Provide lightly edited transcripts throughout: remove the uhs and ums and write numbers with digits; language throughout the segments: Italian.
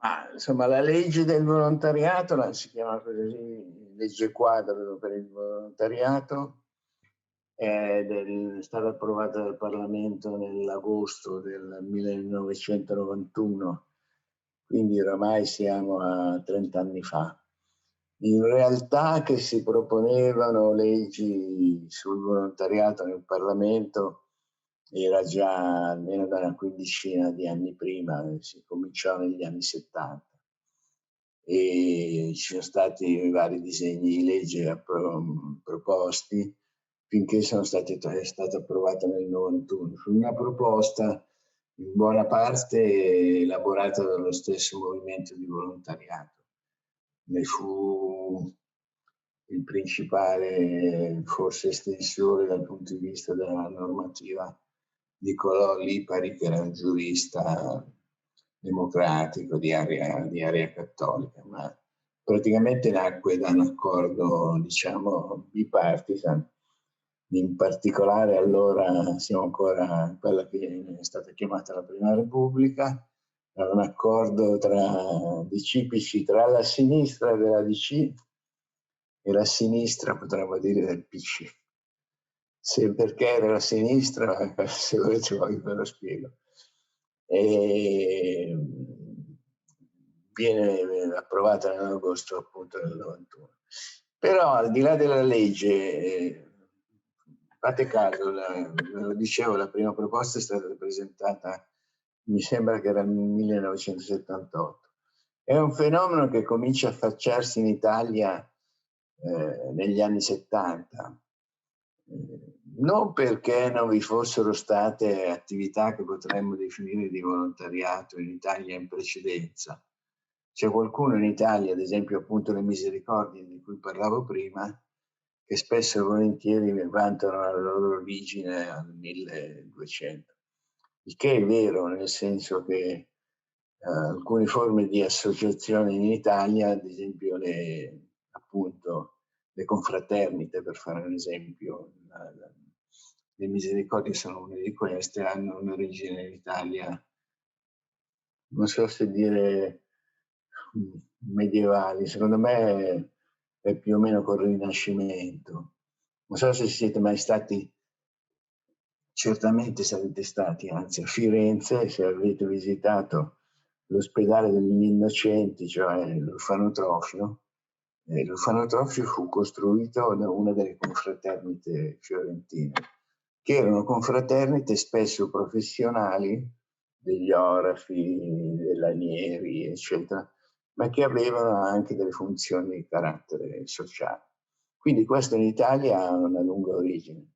Ma insomma la legge del volontariato, si chiama così, legge quadro per il volontariato, è stata approvata dal Parlamento nell'agosto del 1991, quindi oramai siamo a 30 anni fa. In realtà che si proponevano leggi sul volontariato nel Parlamento era già almeno da una quindicina di anni prima, si cominciò negli anni '70 e ci sono stati vari disegni di legge proposti finché è stata approvata nel '91. Fu una proposta in buona parte elaborata dallo stesso movimento di volontariato. Ne fu il principale, forse, estensore dal punto di vista della normativa Nicolò Lipari, che era un giurista democratico di area cattolica, ma praticamente nacque da un accordo, diciamo, bipartisan. In particolare allora siamo ancora in quella che è stata chiamata la Prima Repubblica, era un accordo di CPC, tra la sinistra della DC e la sinistra, potremmo dire, del PC. Se perché era la sinistra, se volete poi ve lo spiego. E viene approvata nell'agosto appunto del '91. Però al di là della legge, fate caso, ve lo dicevo, la prima proposta è stata presentata, mi sembra che era nel 1978. È un fenomeno che comincia a affacciarsi in Italia negli anni '70. Non perché non vi fossero state attività che potremmo definire di volontariato in Italia in precedenza. C'è qualcuno in Italia, ad esempio appunto le Misericordie di cui parlavo prima, che spesso e volentieri vantano la loro origine al 1200. Il che è vero, nel senso che alcune forme di associazioni in Italia, ad esempio appunto le confraternite, per fare un esempio, le Misericordie sono una di queste, hanno un'origine in Italia, non so se dire medievali, secondo me è più o meno col Rinascimento. Non so se siete mai stati, certamente sarete stati, anzi a Firenze, se avete visitato l'ospedale degli Innocenti, cioè l'orfanotrofio. L'orfanotrofio fu costruito da una delle confraternite fiorentine, che erano confraternite spesso professionali, degli orafi, dei lanieri, eccetera, ma che avevano anche delle funzioni di carattere sociale. Quindi questo in Italia ha una lunga origine.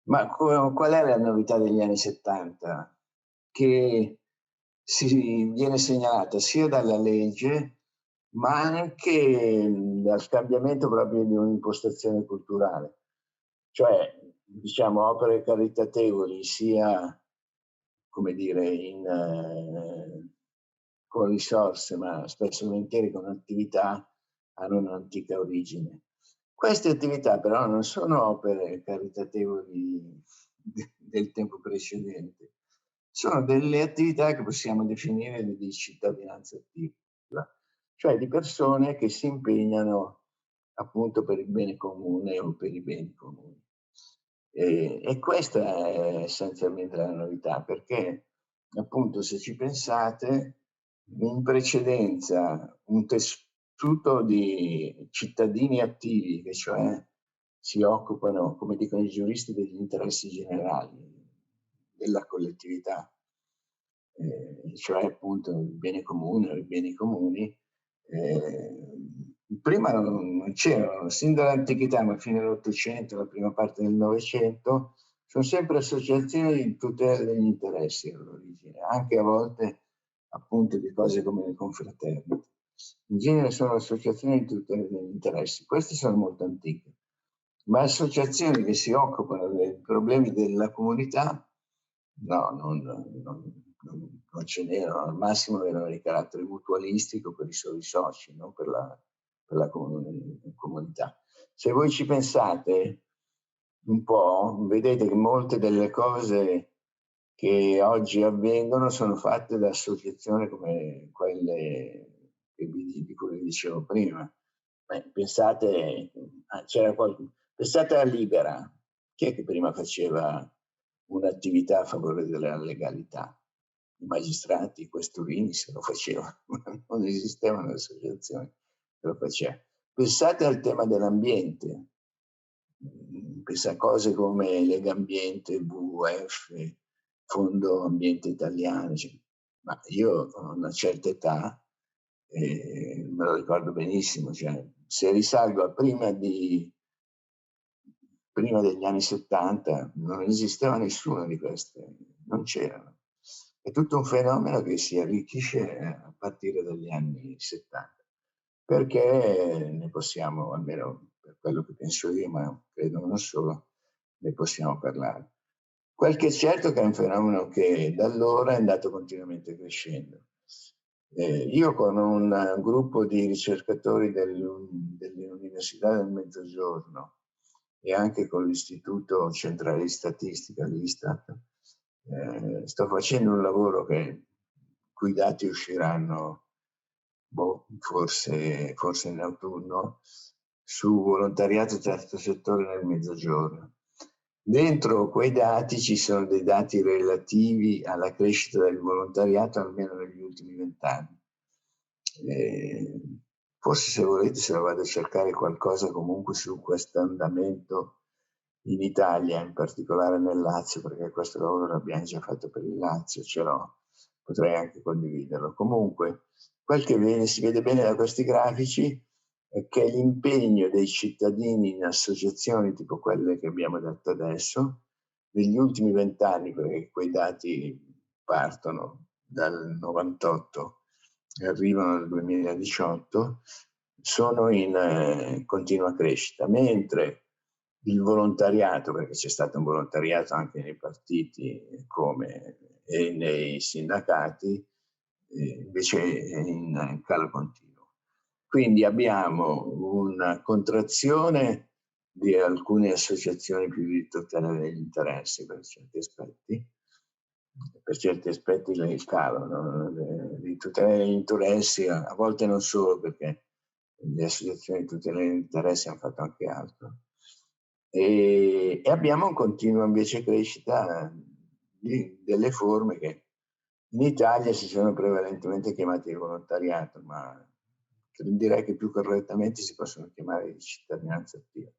Ma qual è la novità degli anni '70? Che viene segnalata sia dalla legge, ma anche dal cambiamento proprio di un'impostazione culturale. Cioè, diciamo, opere caritatevoli sia, come dire, con risorse, ma spesso e volentieri con attività, hanno un'antica origine. Queste attività però non sono opere caritatevoli del tempo precedente, sono delle attività che possiamo definire di cittadinanza attiva, cioè di persone che si impegnano appunto per il bene comune o per i beni comuni. E questa è essenzialmente la novità, perché appunto se ci pensate, in precedenza un tessuto di cittadini attivi, che cioè si occupano, come dicono i giuristi, degli interessi generali della collettività, cioè appunto il bene comune o i beni comuni. Prima non c'erano, sin dall'antichità, ma fino all'Ottocento, la prima parte del Novecento, sono sempre associazioni di tutela degli interessi all'origine, anche a volte appunto di cose come le confraternite. In genere sono associazioni di tutela degli interessi, queste sono molto antiche, ma associazioni che si occupano dei problemi della comunità, no, non ce n'erano, al massimo erano di carattere mutualistico per i soli soci, non per la comunità. Se voi ci pensate un po', vedete che molte delle cose che oggi avvengono sono fatte da associazioni come quelle di cui vi dicevo prima. Pensate, pensate a Libera. Chi è che prima faceva un'attività a favore della legalità? I magistrati, i questurini se lo facevano, non esistevano associazioni che lo facevano. Pensate al tema dell'ambiente, pensa a cose come Legambiente, WWF, Fondo Ambiente Italiano, cioè, ma io ho una certa età, me lo ricordo benissimo, cioè, se risalgo a prima degli anni 70 non esisteva nessuna di queste, non c'erano. È tutto un fenomeno che si arricchisce a partire dagli anni 70, perché ne possiamo, almeno per quello che penso io, ma credo non solo, ne possiamo parlare. Quel che è certo che è un fenomeno che da allora è andato continuamente crescendo. Io con un gruppo di ricercatori dell'Università del Mezzogiorno e anche con l'Istituto Centrale di Statistica, l'Istat, sto facendo un lavoro cui i dati usciranno forse in autunno, su volontariato terzo settore nel Mezzogiorno. Dentro quei dati ci sono dei dati relativi alla crescita del volontariato almeno negli ultimi 20 anni. Forse se volete se lo vado a cercare qualcosa comunque su questo andamento in Italia, in particolare nel Lazio, perché questo lavoro l'abbiamo già fatto per il Lazio, ce l'ho, potrei anche condividerlo. Comunque, quel che si vede bene da questi grafici è che l'impegno dei cittadini in associazioni tipo quelle che abbiamo detto adesso, negli ultimi 20 anni, perché quei dati partono dal 98 e arrivano al 2018, sono in continua crescita, mentre il volontariato, perché c'è stato un volontariato anche nei partiti e nei sindacati, invece è in calo continuo. Quindi abbiamo una contrazione di alcune associazioni più di tutela degli interessi per certi aspetti il calo, no? Di tutela degli interessi, a volte non solo perché le associazioni di tutela degli interessi hanno fatto anche altro. E abbiamo un continuo invece crescita delle forme che in Italia si sono prevalentemente chiamate di volontariato, ma direi che più correttamente si possono chiamare di cittadinanza attiva.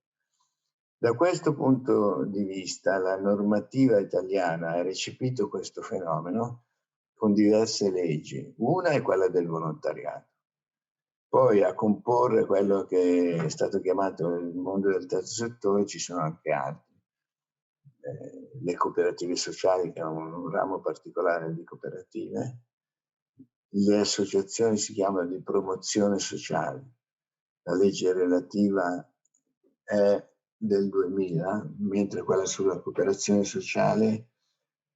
Da questo punto di vista la normativa italiana ha recepito questo fenomeno con diverse leggi. Una è quella del volontariato. Poi a comporre quello che è stato chiamato il mondo del terzo settore ci sono anche altri. Le cooperative sociali, che è un ramo particolare di cooperative, le associazioni si chiamano di promozione sociale. La legge relativa è del 2000, mentre quella sulla cooperazione sociale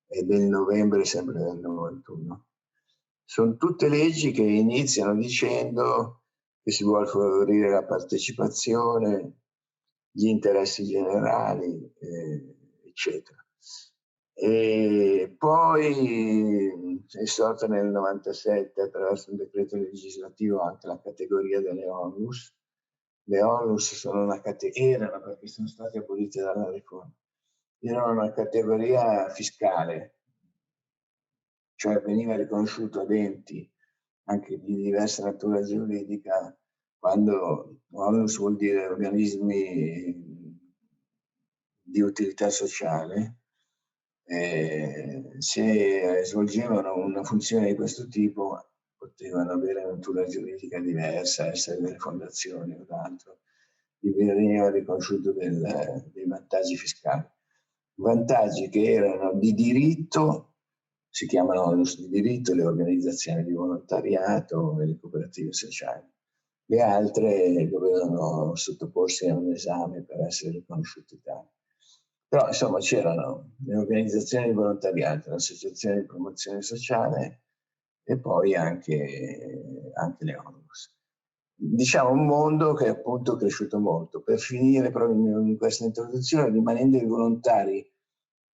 è del novembre sempre del 91. Sono tutte leggi che iniziano dicendo che si vuole favorire la partecipazione, gli interessi generali, eccetera. E poi è sorta nel 97 attraverso un decreto legislativo anche la categoria delle onlus. Le onlus erano, perché sono state abolite dalla riforma, erano una categoria fiscale, cioè veniva riconosciuto ad enti anche di diversa natura giuridica, quando onlus vuol dire organismi di utilità sociale, se svolgevano una funzione di questo tipo potevano avere natura giuridica diversa, essere delle fondazioni o altro, veniva riconosciuto dei vantaggi fiscali. Vantaggi che erano di diritto, si chiamano onlus di diritto, le organizzazioni di volontariato e le cooperative sociali. Le altre dovevano sottoporsi a un esame per essere riconosciute tali. Però insomma c'erano le organizzazioni di volontariato, l'associazione di promozione sociale e poi anche le onlus. Diciamo un mondo che è appunto cresciuto molto. Per finire proprio in questa introduzione, rimanendo ai volontari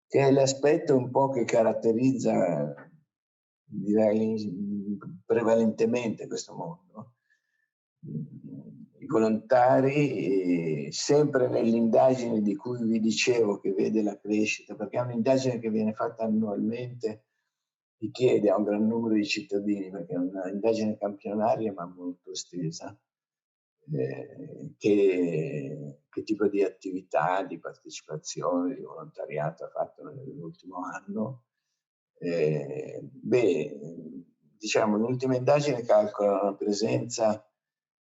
che è l'aspetto un po' che caratterizza, direi, prevalentemente questo mondo. I volontari, sempre nell'indagine di cui vi dicevo che vede la crescita, perché è un'indagine che viene fatta annualmente, ti chiede a un gran numero di cittadini, perché è un'indagine campionaria ma molto estesa, che tipo di attività, di partecipazione, di volontariato ha fatto nell'ultimo anno. Diciamo, l'ultima indagine calcola una presenza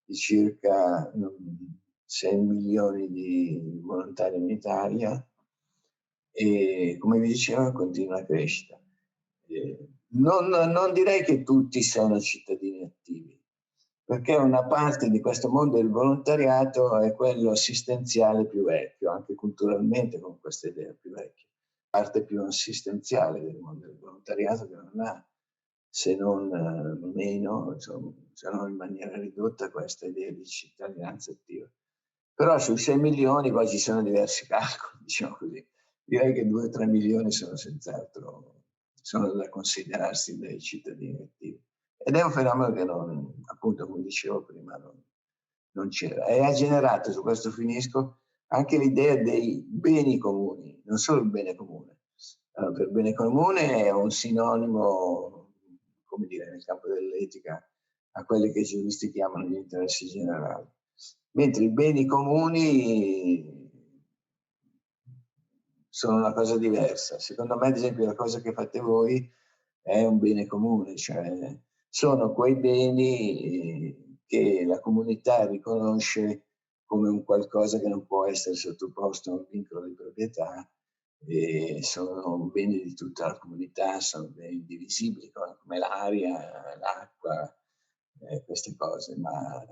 di circa 6 milioni di volontari in Italia e, come vi dicevo, continua a crescita. Non direi che tutti sono cittadini attivi, perché una parte di questo mondo del volontariato è quello assistenziale più vecchio, anche culturalmente con questa idea più vecchia, parte più assistenziale del mondo del volontariato che non ha, se non meno, insomma, se non in maniera ridotta, questa idea di cittadinanza attiva. Però sui 6 milioni poi ci sono diversi calcoli, diciamo così. Direi che 2-3 milioni sono senz'altro, sono da considerarsi dei cittadini attivi. Ed è un fenomeno che non, appunto, come dicevo prima, non c'era. E ha generato, su questo finisco, anche l'idea dei beni comuni, non solo il bene comune. Allora, per bene comune è un sinonimo, come dire, nel campo dell'etica, a quelli che i giuristi chiamano gli interessi generali. Mentre i beni comuni sono una cosa diversa. Secondo me, ad esempio, la cosa che fate voi è un bene comune, cioè sono quei beni che la comunità riconosce come un qualcosa che non può essere sottoposto a un vincolo di proprietà, e sono beni di tutta la comunità, sono beni indivisibili come l'aria, l'acqua, queste cose. Ma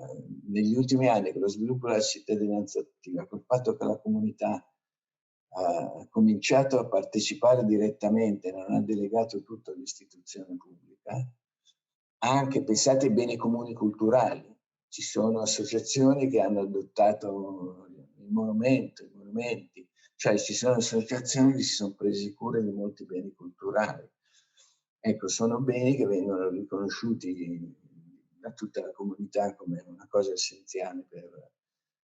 negli ultimi anni, con lo sviluppo della cittadinanza attiva, col fatto che la comunità ha cominciato a partecipare direttamente, non ha delegato tutto all'istituzione pubblica, anche pensate ai beni comuni culturali. Ci sono associazioni che hanno adottato il monumento, i monumenti, cioè ci sono associazioni che si sono prese cura di molti beni culturali. Ecco, sono beni che vengono riconosciuti da tutta la comunità come una cosa essenziale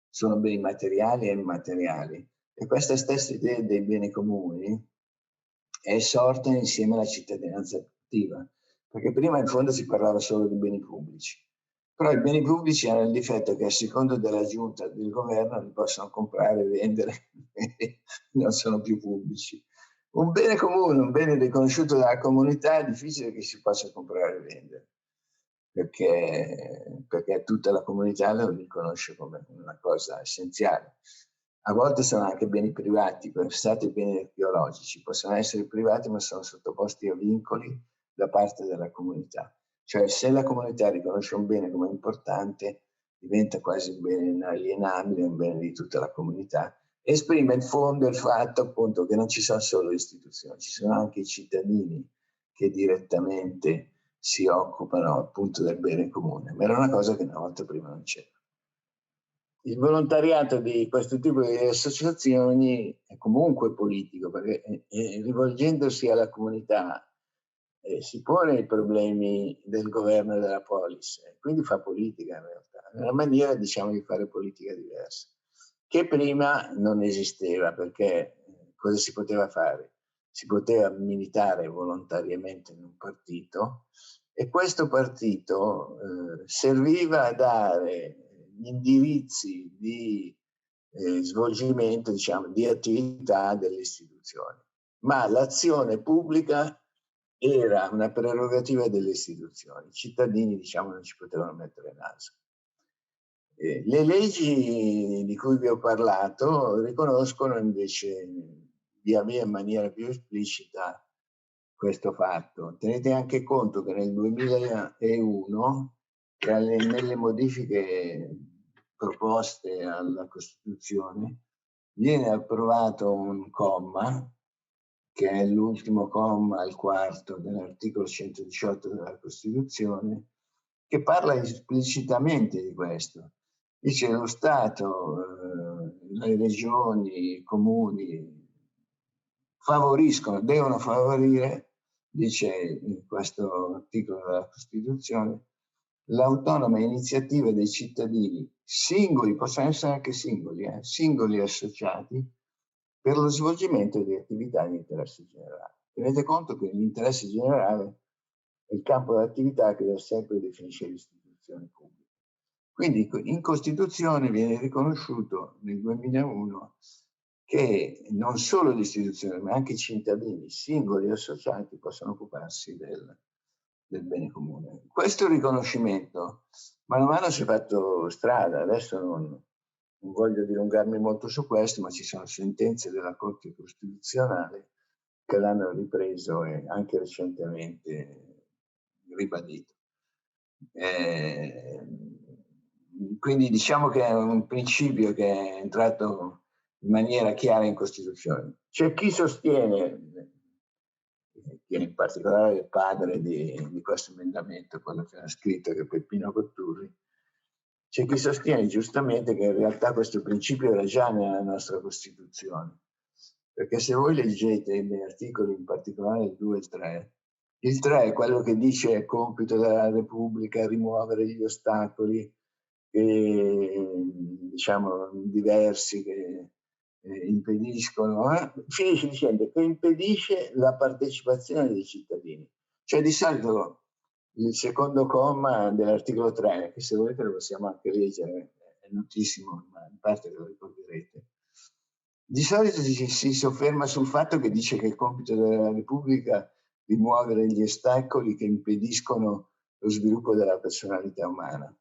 sono beni materiali e immateriali. E questa stessa idea dei beni comuni è sorta insieme alla cittadinanza attiva, perché prima in fondo si parlava solo di beni pubblici. Però i beni pubblici hanno il difetto che a seconda della giunta del governo li possono comprare e vendere, non sono più pubblici. Un bene comune, un bene riconosciuto dalla comunità, è difficile che si possa comprare e vendere, perché tutta la comunità lo riconosce come una cosa essenziale. A volte sono anche beni privati, pensate ai beni archeologici, possono essere privati ma sono sottoposti a vincoli da parte della comunità. Cioè, se la comunità riconosce un bene come importante, diventa quasi un bene inalienabile, un bene di tutta la comunità. Esprime in fondo il fatto, appunto, che non ci sono solo le istituzioni, ci sono anche i cittadini che direttamente si occupano appunto del bene comune, ma era una cosa che una volta prima non c'era. Il volontariato di questo tipo di associazioni è comunque politico, perché rivolgendosi alla comunità si pone i problemi del governo e della polis, quindi fa politica in realtà, è una maniera, diciamo, di fare politica diversa, che prima non esisteva, perché cosa si poteva fare? Si poteva militare volontariamente in un partito e questo partito serviva a dare gli indirizzi di svolgimento, diciamo, di attività delle istituzioni. Ma l'azione pubblica era una prerogativa delle istituzioni. I cittadini, diciamo, non ci potevano mettere naso. Le leggi di cui vi ho parlato riconoscono invece via via in maniera più esplicita questo fatto. Tenete anche conto che nel 2001, nelle modifiche proposte alla Costituzione, viene approvato un comma, che è l'ultimo comma, il quarto dell'articolo 118 della Costituzione, che parla esplicitamente di questo. Dice lo Stato, le regioni, i comuni favoriscono, devono favorire, dice in questo articolo della Costituzione, l'autonoma iniziativa dei cittadini singoli, possono essere anche singoli, singoli associati, per lo svolgimento di attività di interesse generale. Tenete conto che l'interesse generale è il campo d'attività che da sempre definisce le istituzioni pubbliche. Quindi in Costituzione viene riconosciuto nel 2001 che non solo le istituzioni, ma anche i cittadini, singoli associati, possono occuparsi del bene comune. Questo riconoscimento mano a mano si è fatto strada, adesso non voglio dilungarmi molto su questo, ma ci sono sentenze della Corte Costituzionale che l'hanno ripreso e anche recentemente ribadito. Quindi diciamo che è un principio che è entrato in maniera chiara in Costituzione. C'è chi sostiene, che in particolare il padre di questo emendamento, quello che ha scritto, che è Peppino Cotturri, c'è chi sostiene giustamente che in realtà questo principio era già nella nostra Costituzione, perché se voi leggete gli articoli, in particolare il 2 e il 3 è quello che dice è compito della Repubblica rimuovere gli ostacoli diciamo diversi che impediscono, finisce dicendo che impedisce la partecipazione dei cittadini. Cioè di solito il secondo comma dell'articolo 3, che se volete lo possiamo anche leggere, è notissimo, ma in parte lo ricorderete. Di solito si sofferma sul fatto che dice che è compito della Repubblica rimuovere gli ostacoli che impediscono lo sviluppo della personalità umana.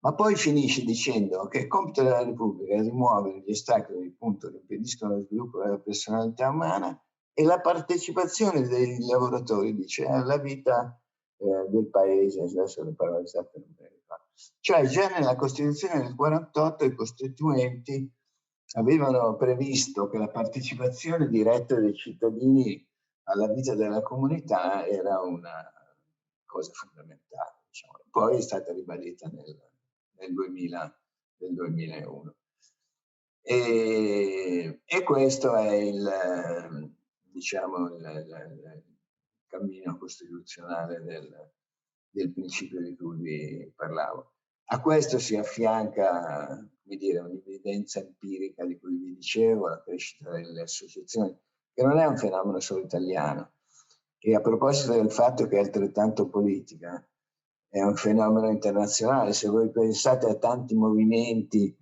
Ma poi finisce dicendo che è compito della Repubblica rimuovere gli ostacoli appunto che impediscono lo sviluppo della personalità umana e la partecipazione dei lavoratori, dice, alla vita del paese, adesso le parole esatte non me le ricordo. Cioè già nella Costituzione del 48 i costituenti avevano previsto che la partecipazione diretta dei cittadini alla vita della comunità era una cosa fondamentale. Diciamo. Poi è stata ribadita nel 2001. E questo è il, diciamo, il cammino costituzionale del principio di cui vi parlavo. A questo si affianca, come dire, un'evidenza empirica di cui vi dicevo, la crescita delle associazioni, che non è un fenomeno solo italiano. E a proposito del fatto che è altrettanto politica, è un fenomeno internazionale. Se voi pensate a tanti movimenti,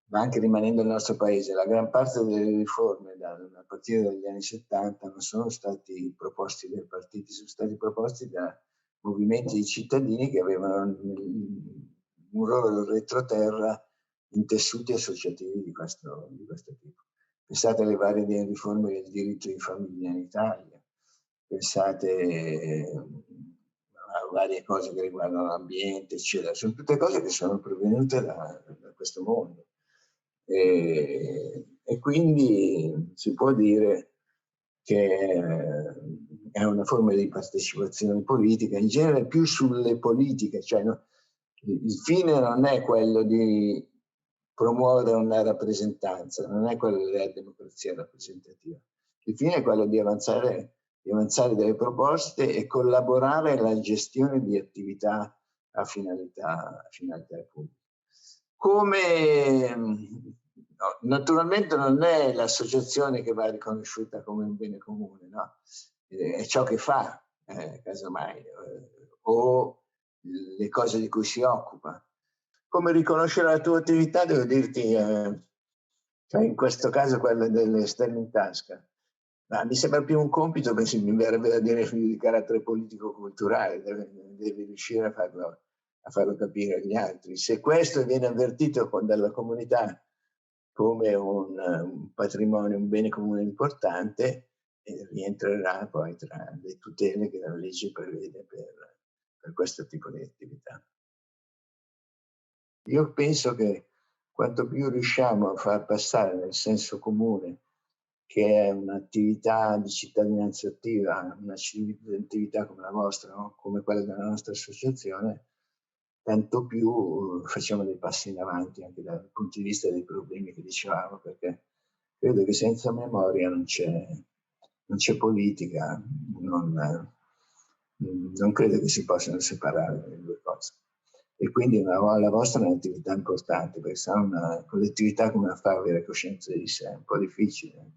ma anche rimanendo nel nostro paese, la gran parte delle riforme a partire dagli anni 70 non sono stati proposti dai partiti, sono stati proposti da movimenti di cittadini che avevano un loro retroterra in tessuti associativi di questo tipo. Pensate alle varie riforme del diritto di famiglia in Italia, pensate a varie cose che riguardano l'ambiente, eccetera. Sono tutte cose che sono provenute da questo mondo. E quindi si può dire che è una forma di partecipazione politica, in genere più sulle politiche, cioè il fine non è quello di promuovere una rappresentanza, non è quello della democrazia rappresentativa, il fine è quello di avanzare delle proposte e collaborare alla gestione di attività a finalità pubblica. Come no, naturalmente non è l'associazione che va riconosciuta come un bene comune, no? È ciò che fa, casomai, o le cose di cui si occupa. Come riconoscere la tua attività, devo dirti, cioè in questo caso quella delle stelle in tasca, ma mi sembra più un compito, penso, mi verrebbe da dire di carattere politico-culturale, devi riuscire a farlo capire agli altri. Se questo viene avvertito dalla comunità come un patrimonio, un bene comune importante, rientrerà poi tra le tutele che la legge prevede per questo tipo di attività. Io penso che quanto più riusciamo a far passare nel senso comune che è un'attività di cittadinanza attiva, un'attività come la vostra, no? Come quella della nostra associazione, tanto più facciamo dei passi in avanti anche dal punto di vista dei problemi che dicevamo, perché credo che senza memoria non c'è politica, non credo che si possano separare le due cose. E quindi la vostra è un'attività importante, perché sarà una collettività come fa a avere coscienza di sé, è un po' difficile.